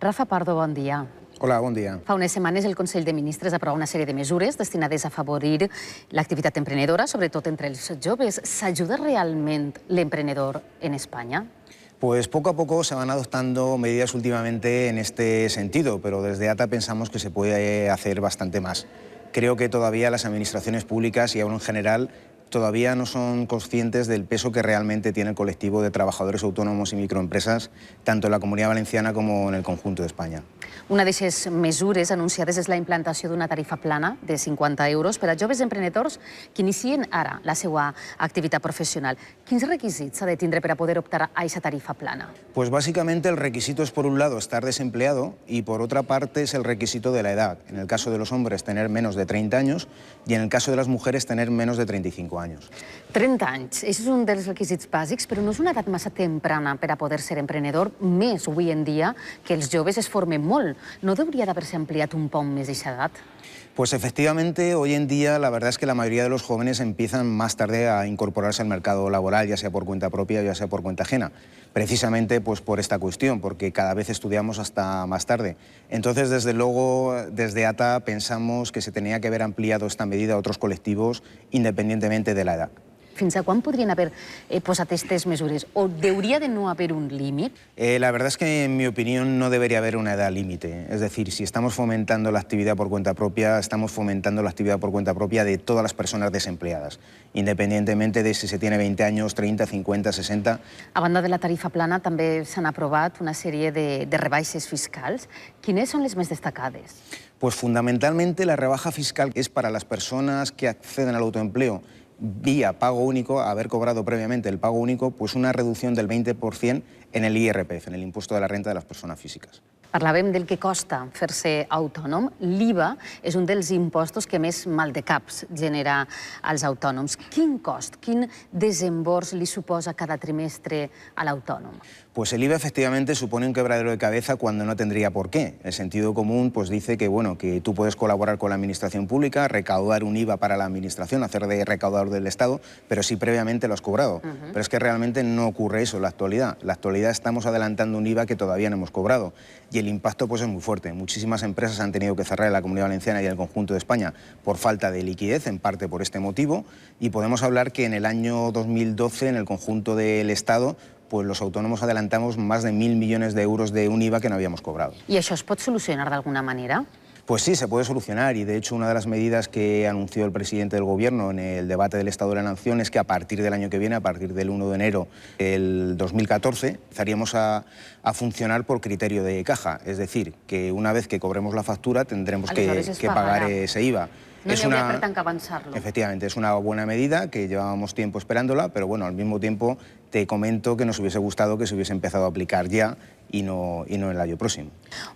Rafa Pardo, bon dia. Hola, bon dia. Fa unes setmanes el Consell de Ministres aprova una sèrie de mesures destinades a afavorir l'activitat emprenedora, sobretot entre els joves. ¿S'ajuda realment l'emprenedor en España? Pues poco a poco se van adoptando medidas últimamente en este sentido, pero desde ATA pensamos que se puede hacer bastante más. Creo que todavía las administraciones públicas y aún en general todavía no son conscientes del peso que realmente tiene el colectivo de trabajadores autónomos y microempresas, tanto en la Comunidad Valenciana como en el conjunto de España. Una d'aquestes mesures anunciades és la implantació d'una tarifa plana de 50 euros per a joves emprenedors que inicien ara la seva activitat professional. Quins requisits ha de tindre per a poder optar a aquesta tarifa plana? Pues básicamente el requisito es, por un lado, estar desempleado y por otra parte es el requisito de la edad. En el caso de los hombres, tener menos de 30 años y en el caso de las mujeres, tener menos de 35 años. 30 anys, això és un dels requisits bàsics, però no és una edat massa temprana per a poder ser emprenedor, més avui en dia que els joves es formen molt. ¿No debería de haberse ampliado un poco más esa edad? Pues efectivamente, hoy en día la verdad es que la mayoría de los jóvenes empiezan más tarde a incorporarse al mercado laboral, ya sea por cuenta propia o ya sea por cuenta ajena. Precisamente pues por esta cuestión, porque cada vez estudiamos hasta más tarde. Entonces, desde luego, desde ATA pensamos que se tenía que haber ampliado esta medida a otros colectivos independientemente de la edad. Fins a quan podrien haver posat aquestes mesures? ¿O debería de no haber un límite? La verdad es que, en mi opinión, no debería haber una edad límite. Es decir, si estamos fomentando la actividad por cuenta propia, estamos fomentando la actividad por cuenta propia de todas las personas desempleadas, independientemente de si se tiene 20 años, 30, 50, 60... A banda de la tarifa plana, també s'han aprovat una sèrie de rebaixes fiscals. Quines són les més destacades? Pues fundamentalmente la rebaja fiscal es para las personas que acceden al autoempleo vía pago único, haber cobrado previamente el pago único, pues una reducción del 20% en el IRPF, en el impuesto de la renta de las personas físicas. Parlàvem del que costa fer-se autònom. L'IVA és un dels impostos que més maldecaps genera als autònoms. Quin cost, quin desembors li suposa cada trimestre a l'autònom? Pues el IVA efectivamente supone un quebradero de cabeza cuando no tendría por qué. El sentido común pues dice que, bueno, que tú puedes colaborar con la administración pública, recaudar un IVA para la administración, hacer de recaudador del Estado, pero si previamente lo has cobrado. Pero es que realmente no ocurre eso en la actualidad. En la actualidad estamos adelantando un IVA que todavía no hemos cobrado. Y el impacto pues es muy fuerte. Muchísimas empresas han tenido que cerrar en la Comunidad Valenciana y en el conjunto de España por falta de liquidez, en parte por este motivo, y podemos hablar que en el año 2012, en el conjunto del Estado, pues los autónomos adelantamos más de 1.000 millones de euros de un IVA que no habíamos cobrado. ¿Y això es pot solucionar d'alguna manera? Pues sí, se puede solucionar y de hecho una de las medidas que anunció el presidente del Gobierno en el debate del Estado de la Nación es que a partir del año que viene, a partir del 1 de enero del 2014, empezaríamos a funcionar por criterio de caja. Es decir, que una vez que cobremos la factura tendremos que pagar ese IVA. No hi hauria per tant que avançar-lo. Efectivamente, es una buena medida que llevábamos tiempo esperándola, pero bueno, al mismo tiempo te comento que nos hubiese gustado que se hubiese empezado a aplicar ya i no en l'any pròxim.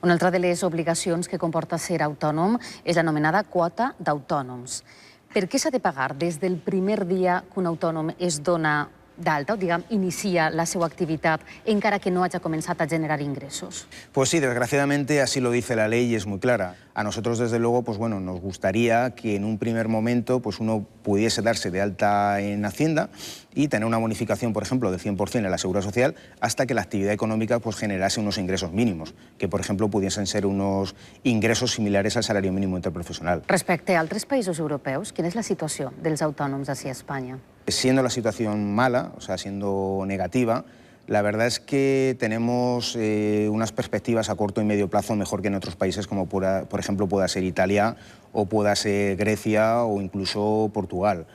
Una altra de les obligacions que comporta ser autònom és l'anomenada quota d'autònoms. Per què s'ha de pagar des del primer dia que un autònom es dona d'alta, o diguem, inicia la seva activitat, encara que no haya comenzado a generar ingresos? Pues sí, desgraciadamente así lo dice la ley y es muy clara. A nosotros, desde luego, pues bueno, nos gustaría que en un primer momento pues uno pudiese darse de alta en Hacienda y tener una bonificación, por ejemplo, del 100% en la Seguridad Social hasta que la actividad económica pues generase unos ingresos mínimos, que por ejemplo pudiesen ser unos ingresos similares al salario mínimo interprofesional. Respecte a altres països europeus, quina és la situació dels autònoms així a Espanya? Siendo la situación mala, o sea, siendo negativa, la verdad es que tenemos unas perspectivas a corto y medio plazo mejor que en otros países como por ejemplo pueda ser Italia o pueda ser Grecia o incluso Portugal.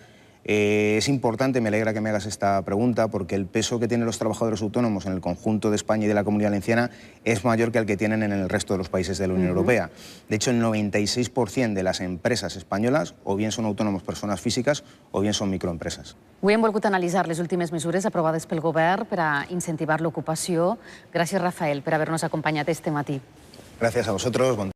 Es importante, me alegra que me hagas esta pregunta, porque el peso que tienen los trabajadores autónomos en el conjunto de España y de la Comunidad Valenciana es mayor que el que tienen en el resto de los países de la Unión Europea. De hecho, el 96% de las empresas españolas o bien son autónomos personas físicas o bien son microempresas. Avui hem volgut analitzar les últimes mesures aprovades pel govern per a incentivar l'ocupació. Gràcies, Rafael, per haver-nos acompanyat este matí. Gracias a vosotros.